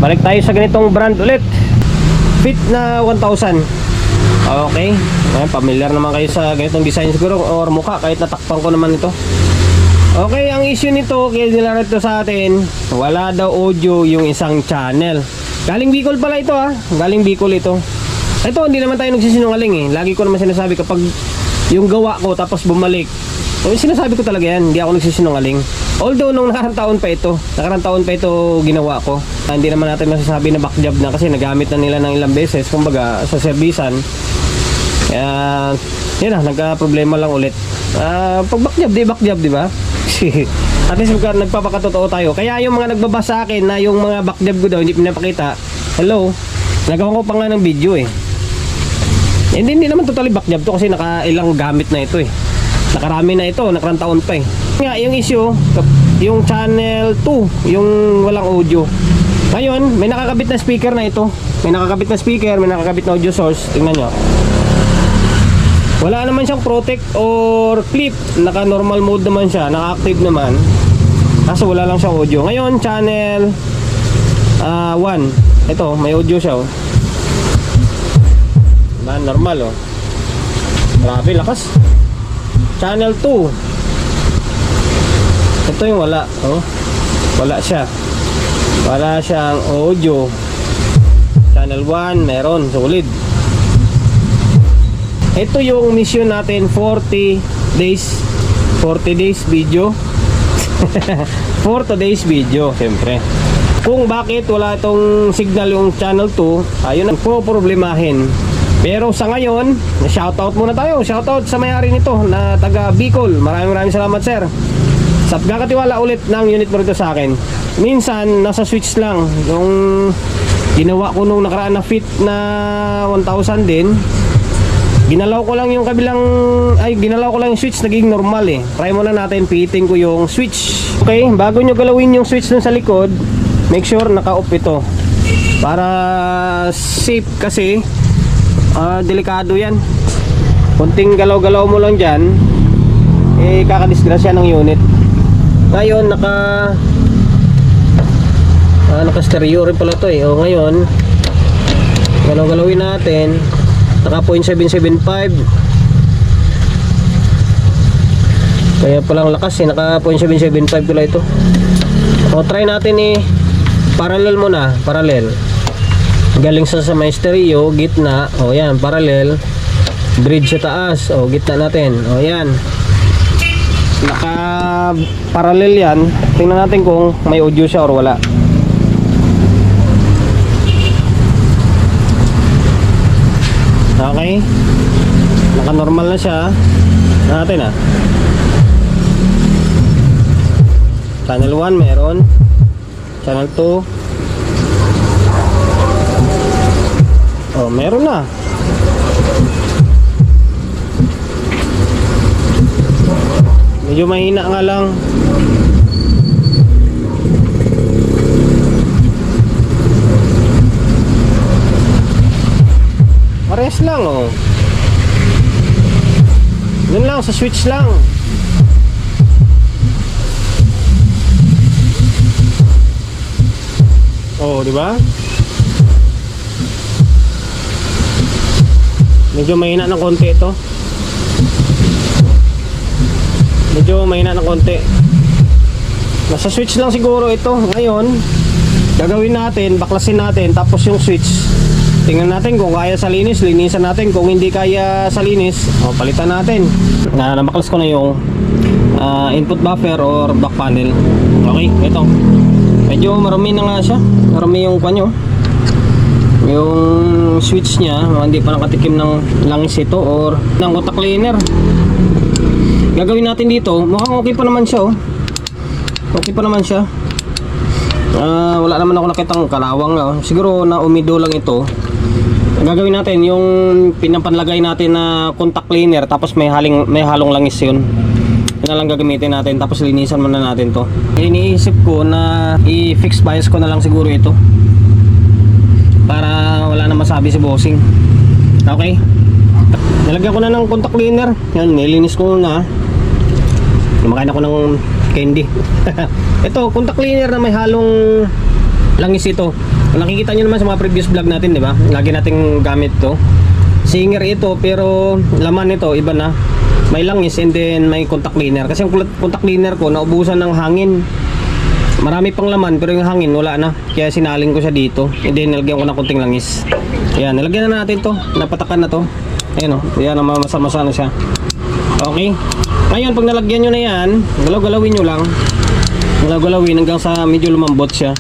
balik tayo sa ganitong brand ulit. Fit na 1000. Okay, familiar naman kayo sa ganitong design siguro or mukha, kahit natakpan ko naman ito. Okay, ang issue nito, kaya nila rito sa atin, wala daw audio yung isang channel. Galing Bicol pala ito ha, galing Bicol ito. Ito, hindi naman tayo nagsisinungaling eh. Lagi ko naman sinasabi kapag yung gawa ko tapos bumalik, sinasabi ko talaga yan, hindi ako nagsisinungaling. Although nung nakarang taon pa ito ginawa ko. Hindi naman natin masasabi na backjob na kasi nagamit na nila ng ilang beses, kumbaga sa servisan. Kaya yun na, nagka-problema lang ulit. Pag backjob, di ba? At least nagpapakatotoo tayo. Kaya yung mga nagbabasa sa akin na yung mga backjob ko daw hindi pinapakita, hello, nagawa ko pa nga ng video eh. Hindi naman totally backjob to kasi nakailang gamit na ito eh. Nakarami na ito, nakarang taon pa eh. Nga, yung issue, yung channel 2, yung walang audio. Ngayon, may nakakabit na speaker na ito. May nakakabit na speaker, may nakakabit na audio source. Tingnan nyo. Wala naman siyang protect or clip. Naka-normal mode naman siya, naka-active naman. Kaso wala lang siyang audio. Ngayon, channel 1. Ito, may audio siya oh. Normal oh. Grabe, lakas. Channel 2. Ito yung wala oh. Wala siya. Wala siyang audio. Channel 1 meron, solid. Ito yung mission natin, 40 days video. 40 days video, siyempre. Kung bakit wala itong signal yung channel 2, ayun ang problemahin. Pero sa ngayon, shoutout muna tayo. Shoutout sa may-ari nito na taga Bicol. Maraming salamat sir sa pagkakatiwala ulit ng unit mo rito sa akin. Minsan nasa switch lang. Yung ginawa ko nung nakaraan na fit na 1000 din, ginalaw ko lang yung kabilang, ginalaw ko lang yung switch, naging normal eh. Try muna natin, pihitin ko yung switch. Okay, bago nyo galawin yung switch dun sa likod, make sure naka-off ito para safe kasi delikado yan. Kunting galaw-galaw mo lang dyan, kakadisgrasya ng unit. Ngayon naka stereo rin pala to eh. Ngayon galaw-galawin natin, naka 0.775, kaya palang lakas eh, naka 0.775 pala ito. Try natin parallel muna, parallel. Galing sa may stereo, gitna, yan, parallel. Bridge sa taas, gitna natin, yan. Naka parallel yan. Tingnan natin kung may audio siya or wala. Okay, naka normal na siya. Natin channel 1 meron, channel 2 meron na. Medyo mahina nga lang. Pares lang Yun lang, sa switch lang. Di ba? Medyo mahina ng konti ito. Nasa switch lang siguro ito. Ngayon, gagawin natin, baklasin natin, tapos yung switch, tingnan natin kung kaya sa linis, linisan natin. Kung hindi kaya sa linis, palitan natin. Nabaklas ko na yung input buffer or back panel. Okay, ito. Medyo marami na nga siya. Marami yung kanyo. Yung switch niya, hindi pa nakatikim ng langis ito or ng contact cleaner. Gagawin natin dito, mukhang okay pa naman siya Okay pa naman siya. Wala naman ako nakitang kalawang siguro na umido lang ito. Gagawin natin yung pinapanlagay natin na contact cleaner, tapos may halong langis yun. Yun na lang gagamitin natin, tapos linisan muna natin to. Iniisip ko na i-fix bias ko na lang siguro ito para wala na masabi si bossing. Okay, nalagyan ko na ng contact cleaner. Yan, nilinis ko na. Lumakain ako ng candy. Ito, contact cleaner na may halong langis ito. Nakikita nyo naman sa mga previous vlog natin, di ba? Lagi nating gamit to. Singer ito, pero laman nito iba na. May langis and then may contact cleaner. Kasi yung contact cleaner ko naubusan ng hangin. Marami pang laman pero yung hangin wala na. Kaya sinaling ko siya dito. And then nilagyan ko ng konting langis. Ayan, nilagyan na natin to. Napatakan na to. Ayan o, ayan, mamasa-masa na siya. Okay. Ngayon, pag nalagyan nyo na yan, galaw-galawin nyo lang. Galaw-galawin hanggang sa medyo lumambot siya.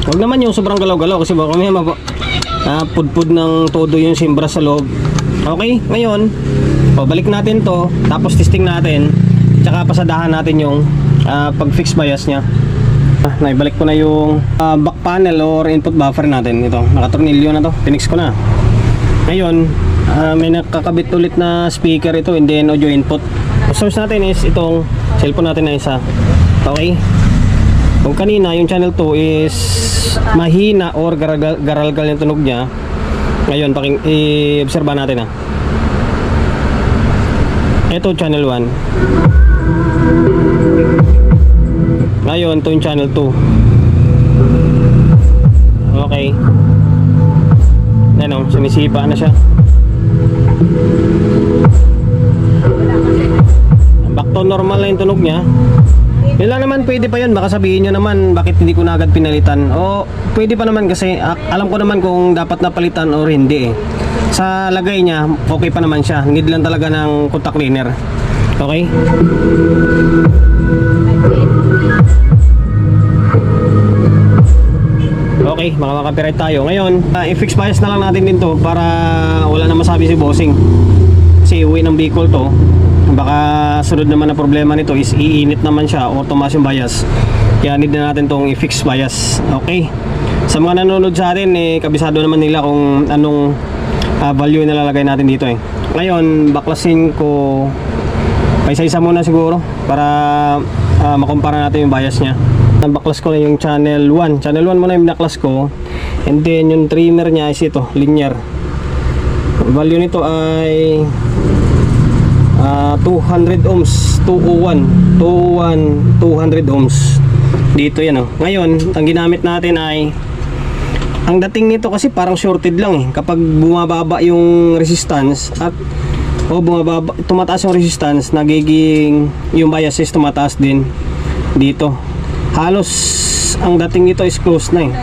Huwag naman yung sobrang galaw-galaw kasi baka may pudpud ng todo yung simbra sa loob. Okay, ngayon balik natin to, tapos testing natin, tsaka pasadahan natin yung pag fix bias nya. Naibalik ko na yung back panel or input buffer natin. Ito, nakatornilyo na to, tinix ko na. Ngayon may nakakabit ulit na speaker ito and then audio input. Source natin is itong cellphone natin na isa. Okay, kung kanina yung channel 2 is mahina or garalgal yung tunog niya, ngayon i-obserba natin ito channel 1, ngayon ito yung channel 2. Okay, ano, sumisipa na siya. Back to normal na yung tunog niya. Yun lang naman, pwede pa yun. Baka sabihin nyo naman bakit hindi ko na agad pinalitan. O pwede pa naman kasi alam ko naman kung dapat na palitan or hindi eh. Sa lagay niya okay pa naman siya. Need lang talaga ng contact cleaner. Okay, okay, makaka-copyright tayo. Ngayon i-fix bias na lang natin din to para wala na masabi si bossing. Kasi uwi ng Bicol to, baka sunod naman na problema nito is iinit naman siya o tumaas yung bias. Kaya need na natin tong i-fix bias. Okay, sa mga nanonood sa atin kabisado naman nila kung anong value na lalagay natin dito eh. Ngayon baklasin ko isa-isa muna siguro para makumpara natin yung bias nya. Baklas ko na yung channel 1. Channel 1 muna yung binaklas ko, and then yung trimmer nya is ito, linear. Value nito ay 200 ohms, 201, 200 ohms. Dito yan oh. Ngayon, ang ginamit natin ay, ang dating nito kasi parang shorted lang eh. Kapag bumababa yung resistance at bumababa, tumataas yung resistance, nagiging yung bias is tumataas din dito. Halos ang dating nito is close na eh.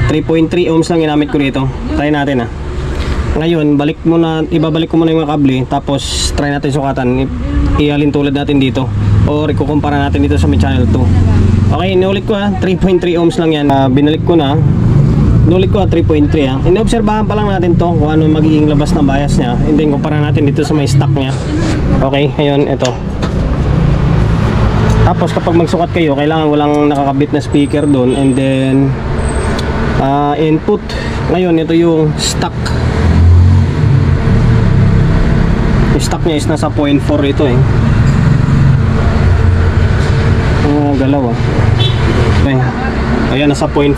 3.3 ohms lang ginamit ko dito. Try natin Ngayon, ibabalik ko muna yung mga kable, tapos try natin sukatan, ialin tulad natin dito or ikukumpara natin dito sa may channel 2. Okay, inulit ko 3.3 ohms lang yan. Binalik ko na, inulit ko 3.3 Inoobserbahan pa lang natin to kung ano magiging labas ng bias nya, and then kumpara natin dito sa may stock nya. Okay, ngayon ito. Tapos kapag magsukat kayo, kailangan walang nakakabit na speaker doon, and then input. Ngayon ito yung stock. Yung stock nya is nasa 0.4 ito eh. Galaw okay. Ayan, nasa 0.4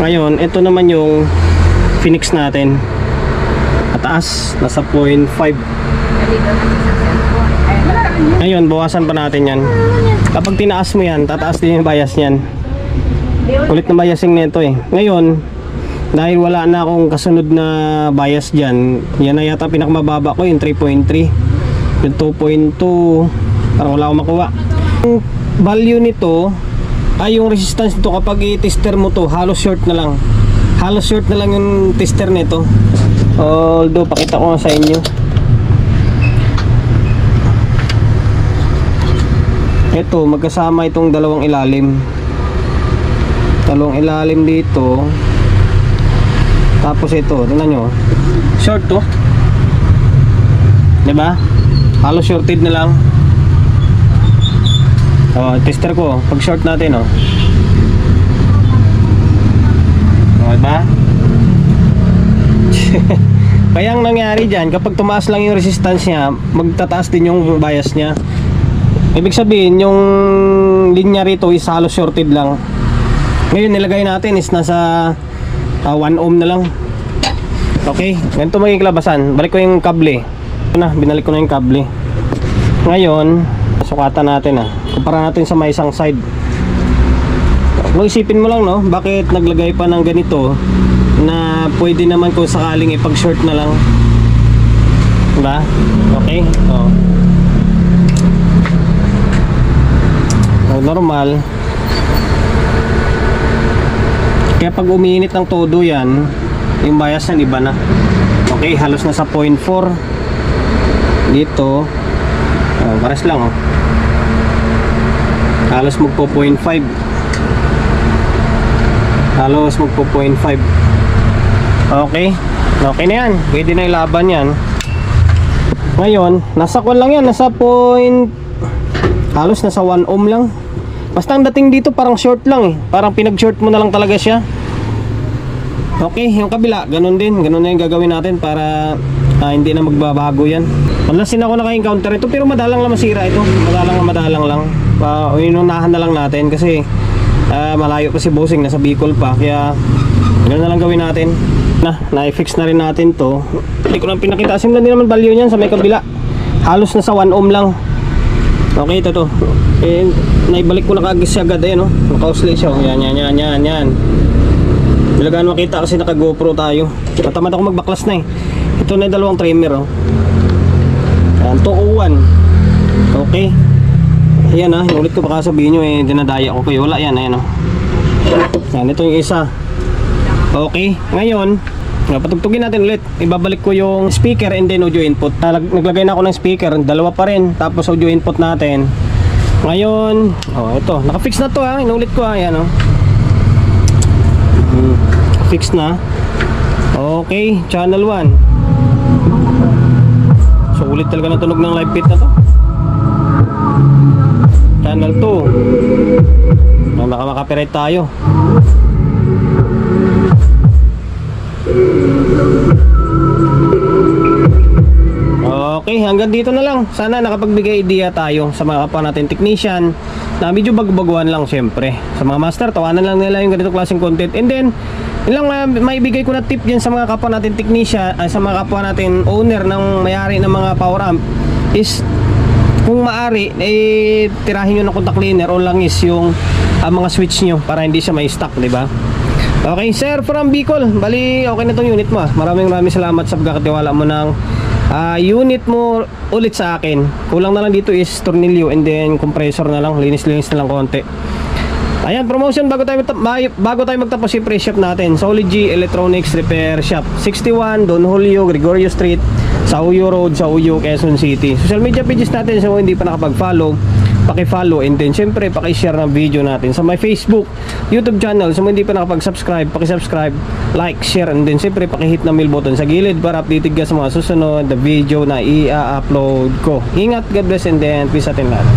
Ngayon ito naman yung Phoenix natin, mataas, nasa 0.5. Ngayon bawasan pa natin yan. Kapag tinaas mo yan, tataas din yung bias nyan. Ulit na biasing nito eh. Ngayon dahil wala na akong kasunod na bias dyan, yan na yata pinakamababa ko, yung 3.3. Yung 2.2 parang wala akong makuha. Yung value nito ay yung resistance nito kapag i-tester mo to, halos short na lang. Halos short na lang yung tester nito. Although pakita ko nga sa inyo. Ito, magkasama itong dalawang ilalim. Dalawang ilalim dito. Tapos ito, tingnan nyo. Short to. Diba? Halos shorted na lang. Tester ko. Pag short natin, diba? Kaya ang nangyari dyan, kapag tumaas lang yung resistance nya, magtataas din yung bias nya. Ibig sabihin, yung linya rito is halos shorted lang. Ngayon, nilagay natin is nasa 1 ohm na lang. Okay, ganito magiging labasan. Balik ko yung kable. Binalik ko na yung kable. Ngayon, sukatan natin Kumpara natin sa may isang side. Kung isipin mo lang, no, bakit naglagay pa ng ganito na pwede naman kung sakaling ipag-short na lang. Diba? Okay? Oh. Normal. Kaya pag umiinit ng todo yan, yung bias niyan iba na. Okay, halos na sa 0.4 dito. Oh, pares lang, oh. Halos magpo 0.5. Halos magpo 0.5. Okay. Okay na yan. Pwede na ilaban yan. Ngayon, nasa kwan lang yan. Nasa halos nasa 1 ohm lang. Basta ang dating dito parang short lang eh. Parang pinag-short mo na lang talaga siya. Okay, yung kabila, ganun din. Ganun na yung gagawin natin para hindi na magbabago yan. Malasin ako naka-encounter ito, pero madalang lang masira ito. Madalang lang. Inunahan na lang natin kasi malayo pa si bossing, nasa Bicol pa. Kaya ganun na lang gawin natin. Na-fix na rin natin to. Hindi ko lang pinakita. Asim lang din naman value niyan sa may kabila. Halos nasa 1 ohm lang. Okay, ito to. Naibalik ko na kagad siya agad. Ayan, no? Naka-oscillate siya. Yan. Bilagaan makita kasi naka GoPro tayo. Natamad ako magbaklas na eh. Ito na yung dalawang trimmer, oh. Ayan, 201. Okay. Ayan, ha. Inulit ko baka sabihin nyo eh. Dinadaya ko kayo. Wala yan. Ayan, oh. Ayan, ito yung isa. Okay. Ngayon, patugtugin natin ulit. Ibabalik ko yung speaker and then audio input. Naglagay na ako ng speaker. Dalawa pa rin. Tapos audio input natin. Ngayon, ito. Nakafix na to, ha. Inulit ko, ha. Ayan, oh. Fix na. Okay, channel 1. So ulit talaga ng tunog ng live feed na to. Channel 2. Baka makapiright tayo. Okay, hanggang dito na lang. Sana nakapagbigay idea tayo sa mga kapwa natin technician na medyo bago-baguhan lang syempre. Sa mga master, tawanan lang nila yung ganito klaseng content. And then, ilang maibigay ko na tip dyan sa mga kapwa natin technician, sa mga kapwa natin owner ng mayari ng mga power amp is kung maari, tirahin nyo ng contact cleaner o langis yung mga switch nyo para hindi siya may stuck, di ba? Okay, sir from Bicol. Bali, okay na tong unit mo. Maraming salamat sa pagkakatiwala mo ng unit mo ulit sa akin. Kulang na lang dito is tornilyo and then compressor na lang, linis na lang konti. Ayan, promotion bago tayo magtapos si pre-shop natin. Solid G Electronics Repair Shop, 61 Don Julio Gregorio Street, sa Uyo Road, sa Uyo, Quezon City. Social media pages natin, so hindi pa nakapag-follow, paki-follow and then syempre paki-share ng video natin sa my Facebook, YouTube channel. So hindi pa nakapag-subscribe, paki-subscribe, like, share and then syempre paki-hit ng bell button sa gilid para updated ka sa mga susunod na video na i-upload ko. Ingat, God bless and then peace atin lahat.